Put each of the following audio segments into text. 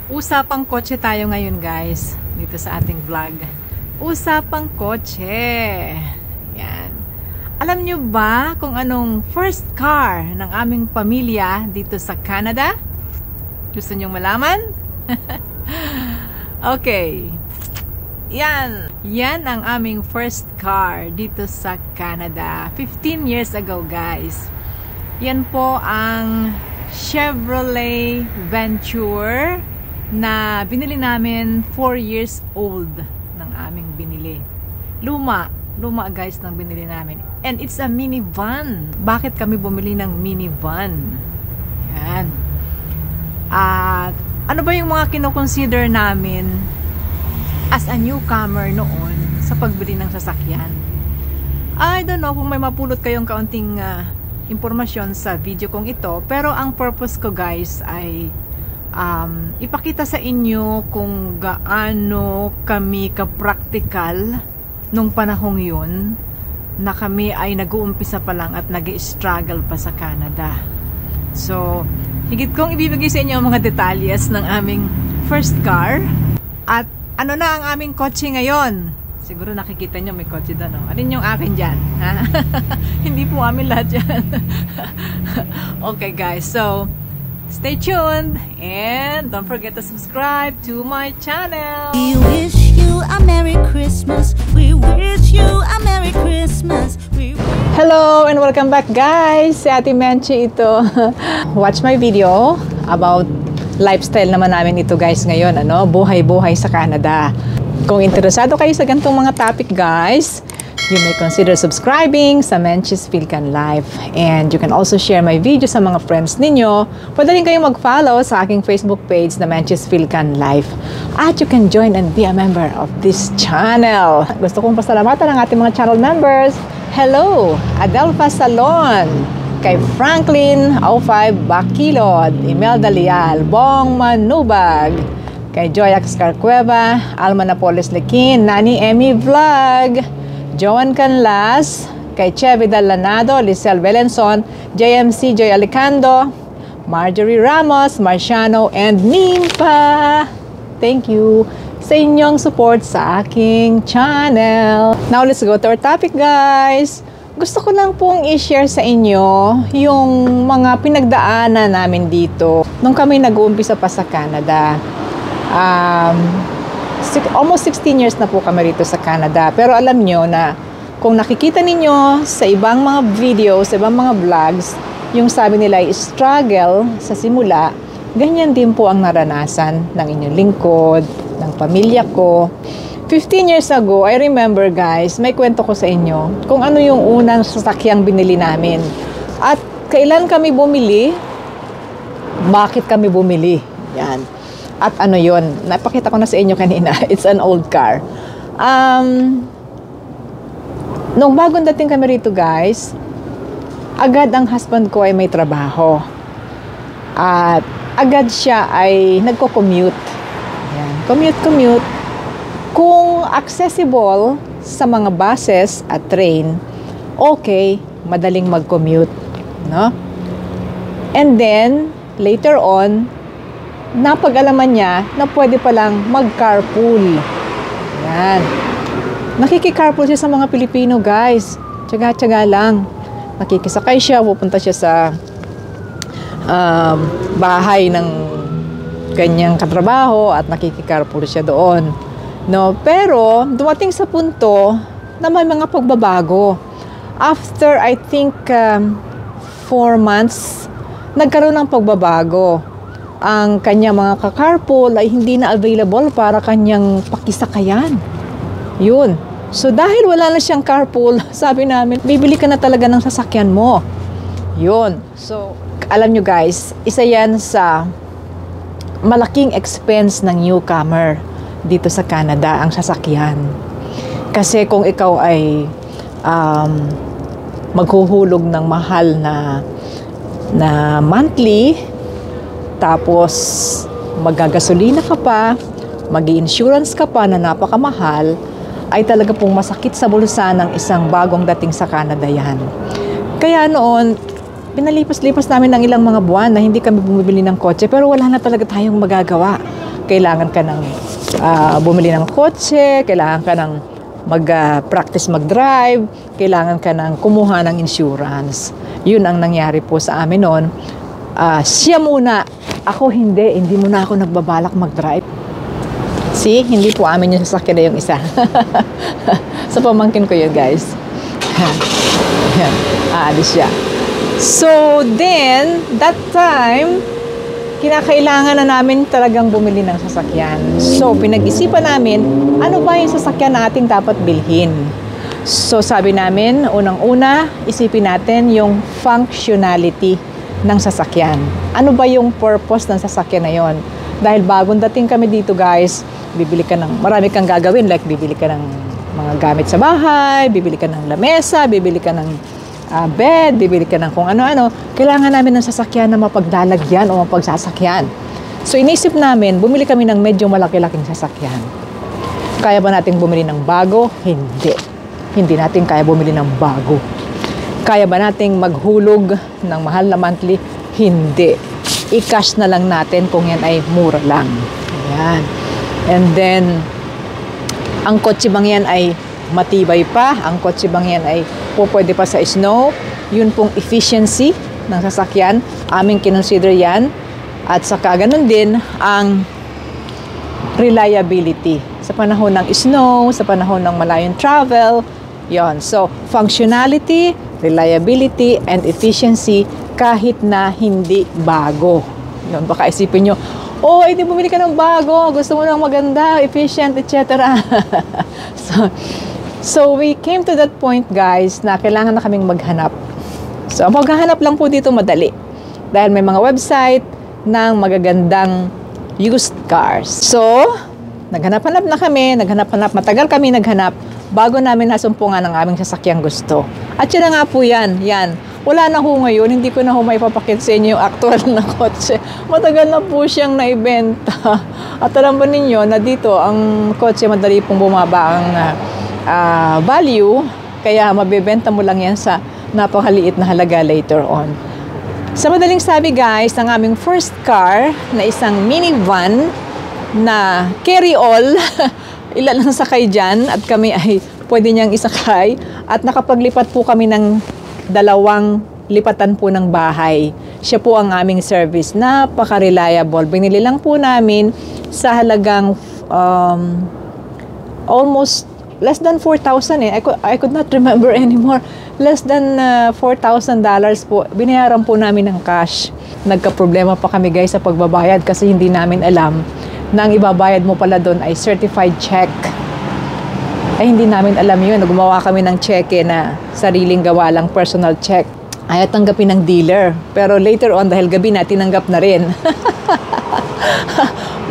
Usapang kotse tayo ngayon guys, dito sa ating vlog. Usapang kotse. Yan. Alam nyo ba kung anong first car ng aming pamilya dito sa Canada? Gusto nyong malaman? Okay. Yan. Yan ang aming first car dito sa Canada. 15 years ago guys. Yan po ang Chevrolet Venture na binili namin 4 years old ng aming binili. Luma guys ng binili namin. And it's a minivan. Bakit kami bumili ng minivan? Yan. At ano ba yung mga kinoconsider namin as a newcomer noon sa pagbili ng sasakyan? I don't know kung may mapulot kayong kaunting impormasyon sa video kong ito, pero ang purpose ko guys ay ipakita sa inyo kung gaano kami ka-practical nung panahong yun na kami ay nag-uumpisa pa lang at nag-struggle pa sa Canada. So, higit kong ibibigay sa inyo ang mga detalyes ng aming first car at ano na ang aming kotse ngayon. Siguro nakikita nyo may kotse doon. No? Alin yung akin dyan? Ha? Hindi po amin lahat dyan. Okay guys, so stay tuned and don't forget to subscribe to my channel. We wish you a Merry Christmas. We wish you a Merry Christmas. Hello and welcome back guys. Si Ate Menchi ito. Watch my video about lifestyle naman namin ito guys ngayon. Ano? Buhay-buhay sa Canada. Kung interesado kayo sa ganitong mga topic guys, you may consider subscribing sa Menchi's Philcan Life. And you can also share my video sa mga friends ninyo. Pwede rin kayong mag-follow sa aking Facebook page na Menchi's Philcan Life. At you can join and be a member of this channel. Gusto kong pasalamatan ang ating mga channel members. Hello, Adelfa Salon, kay Franklin O5 Bakilod, Imelda Lial, Bong Manubag, kay Joy Axcar Cueva, Alma Napoles Lequin, Nani Emmy Vlog, Joan Canlas, kay Chevy Dalanado, Lisel Belenson, JMC Joy Alicando, Marjorie Ramos, Marciano, and Nimpa. Thank you sa inyong support sa aking channel. Now, let's go to our topic, guys. Gusto ko lang pong i-share sa inyo yung mga pinagdaanan namin dito nung kami nag-uumpisa pa sa Canada. Almost 16 years na po kami rito sa Canada. Pero alam nyo na kung nakikita ninyo sa ibang mga videos, sa ibang mga vlogs, yung sabi nila ay struggle sa simula, ganyan din po ang naranasan ng inyong lingkod, ng pamilya ko. 15 years ago, I remember guys, may kwento ko sa inyo kung ano yung unang sasakyang binili namin. At kailan kami bumili, bakit kami bumili. Yan. At ano yun, napakita ko na sa inyo kanina, it's an old car. Nung bagong dating kami rito guys, agad ang husband ko ay may trabaho. At agad siya ay nagko-commute. Yan. Commute. Kung accessible sa mga buses at train, okay, madaling mag-commute. No? And then, later on, napag-alaman niya na pwede palang mag-carpool. Yan. Nakiki-carpool siya sa mga Pilipino, guys. Tiyaga-tiyaga lang. Nakikisakay siya, pupunta siya sa bahay ng kanyang katrabaho at nakiki-carpool siya doon. No, pero dumating sa punto na may mga pagbabago. After, I think, 4 months, nagkaroon ng pagbabago. Ang kanyang mga ka-carpool ay hindi na available para kanyang pakisakayan. Yun. So, dahil wala na siyang carpool, sabi namin, bibili ka na talaga ng sasakyan mo. Yun. So, alam nyo guys, isa yan sa malaking expense ng newcomer dito sa Canada, ang sasakyan. Kasi kung ikaw ay maghuhulog ng mahal na monthly, tapos magagasolina ka pa, mag-i-insurance ka pa na napakamahal, ay talaga pong masakit sa bulsa ng isang bagong dating sa Canada yan. Kaya noon, pinalipas-lipas namin ng ilang mga buwan na hindi kami bumibili ng kotse, pero wala na talaga tayong magagawa. kailangan ka ng bumili ng kotse, kailangan ka ng mag-practice mag-drive, kailangan ka ng kumuha ng insurance. Yun ang nangyari po sa amin noon. Siya muna, ako hindi muna ako nagbabalak mag-drive. See, hindi po amin yung sasakyan na yung isa. Sa pamangkin ko yun, guys. Yan, aalis siya. So, then, that time, kinakailangan na namin talagang bumili ng sasakyan. So, pinag-isipan namin, ano ba yung sasakyan na ating dapat bilhin? So, sabi namin, unang-una, isipin natin yung functionality ng sasakyan. Ano ba yung purpose ng sasakyan na yon? Dahil bagong dating kami dito, guys, bibili ka ng, marami kang gagawin, like bibili ka ng mga gamit sa bahay, bibili ka ng lamesa, bibili ka ng bed, bibili ka ng kung ano-ano. Kailangan namin ng sasakyan na mapaglalagyan o mapagsasakyan. So, inisip namin, bumili kami ng medyo malaki-laking sasakyan. Kaya ba natin bumili ng bago? Hindi. Hindi natin kaya bumili ng bago. Kaya ba nating maghulog ng mahal na monthly? Hindi. I-cash na lang natin kung yan ay mura lang. Ayan. And then, ang kotse bang yan ay matibay pa? Ang kotse bang yan ay pwede pa sa snow? Yun pong efficiency ng sasakyan. Aming kinonsider yan. At saka ganun din ang reliability. Sa panahon ng snow, sa panahon ng malayong travel, yon. So, functionality, reliability, and efficiency kahit na hindi bago. Yon, baka isipin nyo, oh, hindi bumili ka ng bago, gusto mo ng maganda, efficient, etc. So, we came to that point, guys, na kailangan na kaming maghanap. So, ang paghahanap lang po dito madali. Dahil may mga website ng magagandang used cars. So, naghanap-hanap na kami, matagal kami naghanap bago namin nasumpungan ang aming sasakyang gusto. At yun na nga po yan. Wala na ho ngayon, hindi ko na ho maipapakit sa inyo yung actual na kotse. Matagal na po siyang naibenta. At alam ba ninyo na dito, ang kotse madali pong bumaba ang value, kaya mabibenta mo lang yan sa napakaliit na halaga later on. Sa madaling sabi, guys, ang aming first car na isang minivan na carry-all, ilan lang sakay dyan at kami ay pwede niyang isakay at nakapaglipat po kami ng 2 lipatan po ng bahay. Siya po ang aming service. Napaka-reliable. Binili lang po namin sa halagang almost less than 4,000 eh. I could not remember anymore. Less than $4,000 po. Binayaran po namin ng cash. Nagka-problema pa kami, guys, sa pagbabayad kasi hindi namin alam na ang ibabayad mo pala doon ay certified check. Ay, hindi namin alam yun. Gumawa kami ng cheque na sariling gawa lang, personal check. Ay, tanggapin ng dealer. Pero later on, dahil gabi na, tinanggap na rin.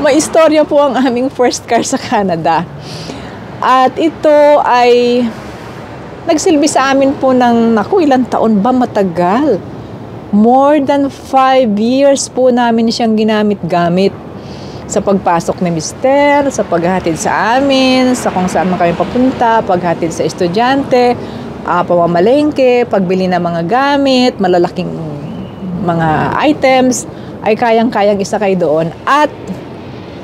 May istorya po ang aming first car sa Canada. At ito ay nagsilbi sa amin po ng, ilang taon ba matagal? More than 5 years po namin siyang ginamit-gamit. Sa pagpasok ni Mister, sa paghatid sa amin, sa kung saan man kami papunta, paghatid sa estudyante, pamamalengke, pagbili ng mga gamit, malalaking mga items, ay kayang-kayang isakay doon. At,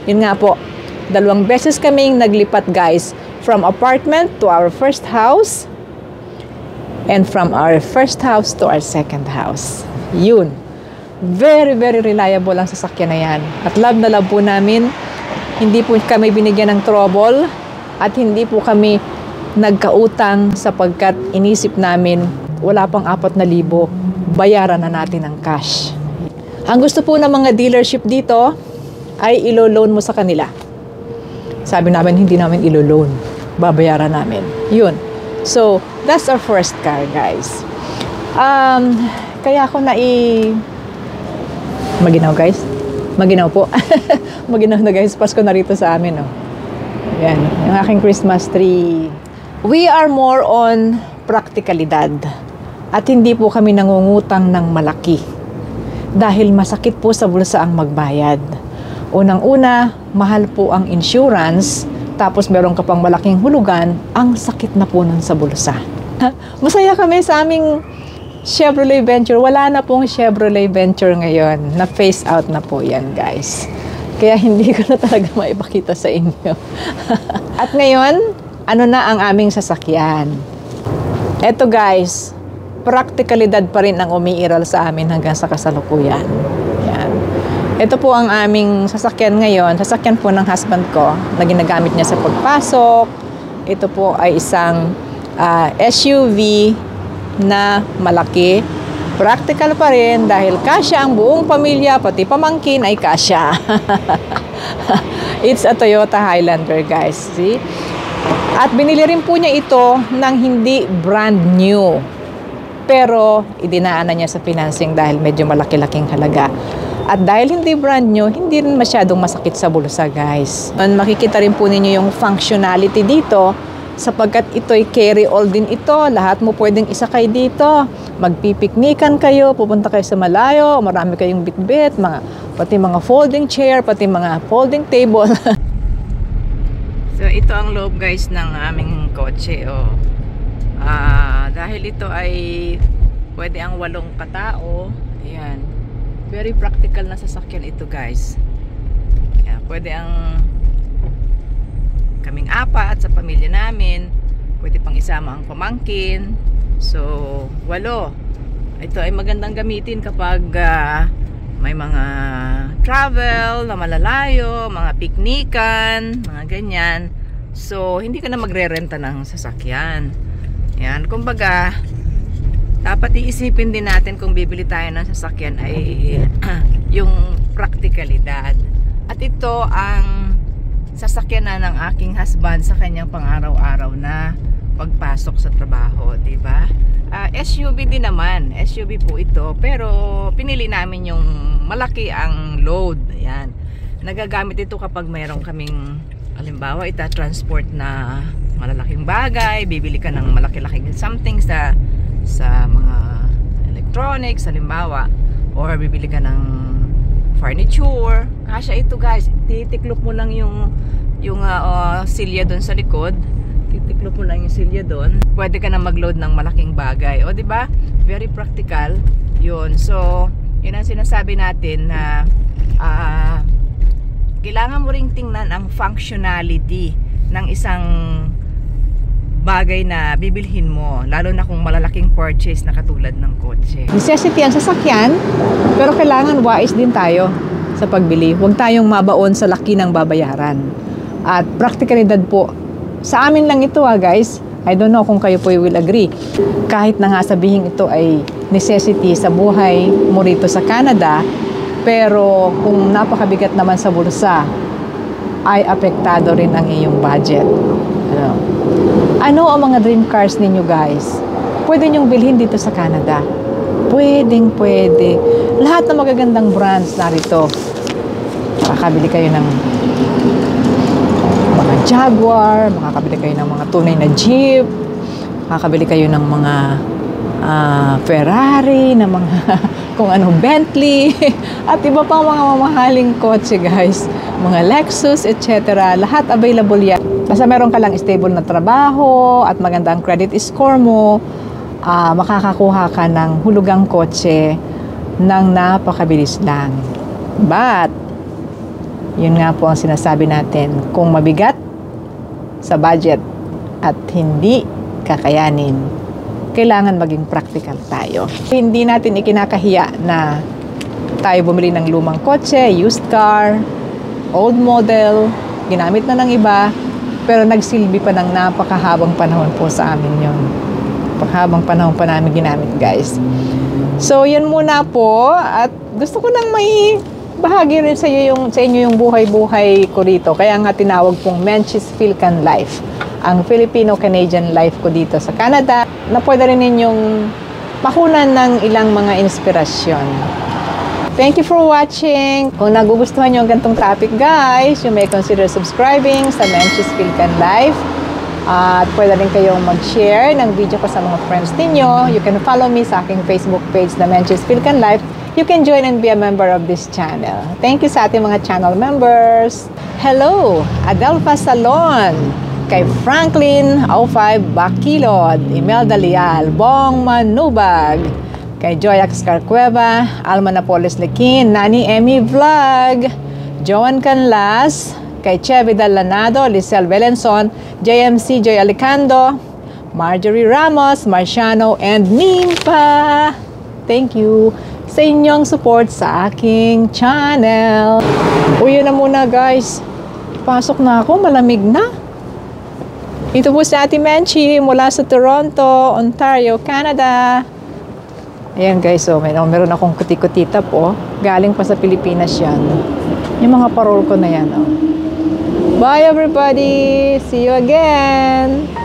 yun nga po, 2 beses kaming naglipat, guys, from apartment to our first house, and from our first house to our second house. Yun. Very, very reliable ang sasakyan na yan. At love na love po namin. Hindi po kami binigyan ng trouble at hindi po kami nagkautang sapagkat inisip namin wala pang 4,000, bayaran na natin ng cash. Ang gusto po ng mga dealership dito ay ilo-loan mo sa kanila. Sabi namin, hindi namin ilo-loan. Babayaran namin. Yun. So, that's our first car, guys. Kaya ako maginaw, guys. Maginaw po. Maginaw na, guys. Pasko na rito sa amin, oh. Yan. Yung aking Christmas tree. We are more on praktikalidad. At hindi po kami nangungutang ng malaki. Dahil masakit po sa bulsa ang magbayad. Unang-una, mahal po ang insurance. Tapos meron ka pang malaking hulugan. Ang sakit na po nun sa bulsa. Masaya kami sa aming Chevrolet Venture. Wala na pong Chevrolet Venture ngayon. Na-phase out na po yan, guys. Kaya hindi ko na talaga maipakita sa inyo. At ngayon, ano na ang aming sasakyan? Eto guys, praktikalidad pa rin ang umiiral sa amin hanggang sa kasalukuyan. Yan. Ito po ang aming sasakyan ngayon. Sasakyan po ng husband ko na ginagamit niya sa pagpasok. Ito po ay isang SUV na malaki. Practical pa rin dahil kasya ang buong pamilya, pati pamangkin ay kasya. It's a Toyota Highlander, guys. See? At binili rin po niya ito ng hindi brand new. Pero idinaanan niya sa financing dahil medyo malaki-laking halaga. At dahil hindi brand new, hindi rin masyadong masakit sa bulsa, guys. Makikita rin po ninyo yung functionality dito sapagkat ito'y carry-all din ito. Lahat mo pwedeng isakay dito. Magpipiknikan kayo, pupunta kayo sa malayo, marami kayong bitbit, pati mga folding chair, pati mga folding table. So, ito ang loob guys ng aming kotse. Oh. Dahil ito ay pwede ang 8 katao. Ayan. Very practical na sasakyan ito guys. Ayan, pwede ang kaming 4 sa pamilya namin. Pwede pang isama ang pamangkin. So, 8. Ito ay magandang gamitin kapag may mga travel na malalayo, mga piknikan, mga ganyan. So, hindi ka na magre-renta ng sasakyan. Yan, kumbaga, dapat iisipin din natin kung bibili tayo ng sasakyan ay yung praktikalidad. At ito ang sasakyan na ng aking husband sa kanyang pang-araw-araw na pagpasok sa trabaho, di ba? SUV din naman, SUV po ito, pero pinili namin yung malaki ang load. Ayan. Nagagamit ito kapag mayroon kaming, halimbawa, transport na malalaking bagay, bibili ka ng malaki-laking something sa mga electronics, halimbawa, or bibili ka ng furniture. Kasya ito guys, titiklop mo lang yung silya doon sa likod. Titiklop mo lang yung silya doon. Pwede ka na mag-load ng malaking bagay. O, di ba? Very practical. Yun. So, yun ang sinasabi natin na kailangan mo ring tingnan ang functionality ng isang bagay na bibilhin mo, lalo na kung malalaking purchase na katulad ng kotse. Necessity ang sasakyan, pero kailangan wais din tayo sa pagbili. Huwag tayong mabaon sa laki ng babayaran. At practicalidad po, sa amin lang ito guys. I don't know kung kayo po will agree. Kahit na nga sabihin ito ay necessity sa buhay mo rito sa Canada, pero kung napakabigat naman sa bulsa, ay apektado rin ang iyong budget. Ano ang mga dream cars ninyo guys? Pwede nyong bilhin dito sa Canada. Pwedeng pwede. Lahat ng magagandang brands narito. Makakabili kayo ng mga Jaguar, makakabili kayo ng mga tunay na Jeep, makakabili kayo ng mga Ferrari, ng mga kung ano, Bentley, at iba pang mga mamahaling kotse guys. Mga Lexus, etc. Lahat available yan. Basta meron ka lang stable na trabaho at maganda ang credit score mo, makakakuha ka ng hulugang kotse ng napakabilis lang. But, yun nga po ang sinasabi natin, kung mabigat sa budget at hindi kakayanin, kailangan maging practical tayo. Hindi natin ikinakahiya na tayo bumili ng lumang kotse, used car, old model, ginamit na ng iba, pero nagsilbi pa ng napakahabang panahon po sa amin yun. Napakahabang panahon pa namin ginamit guys. So yan muna po, at gusto ko nang may bahagi rin sa inyo yung buhay-buhay ko rito. Kaya nga tinawag pong Menchie's Philcan Life, ang Filipino-Canadian life ko dito sa Canada, na pwede rin ninyong makunan ng ilang mga inspirasyon. Thank you for watching. Kung nagugustuhan nyo ang gantong topic guys, you may consider subscribing sa Menchie's Philcan Life. At pwede rin kayong mag-share ng video ko sa mga friends ninyo. You can follow me sa aking Facebook page na Menchie's Philcan Life. You can join and be a member of this channel. Thank you sa ating mga channel members. Hello, Adelpha Salon, kay Franklin O5 Bakilod, Imelda Leal, Bong Manubag, kay Joy Axcar Cueva, Alma Napoles Lequin, Nani Emmy Vlog, Joan Canlas, kay Chevy Dalanado, Lisel Belenson, JMC Joy Alicando, Marjorie Ramos, Marciano, and Nimpa. Thank you sa inyong support sa aking channel. Uwi na muna guys. Pasok na ako, malamig na. Ito po si Ate Menchi mula sa Toronto, Ontario, Canada. Ayan guys, so meron akong kuti-kutita po. Galing pa sa Pilipinas yan. Yung mga parol ko na yan. Oh. Bye everybody! See you again!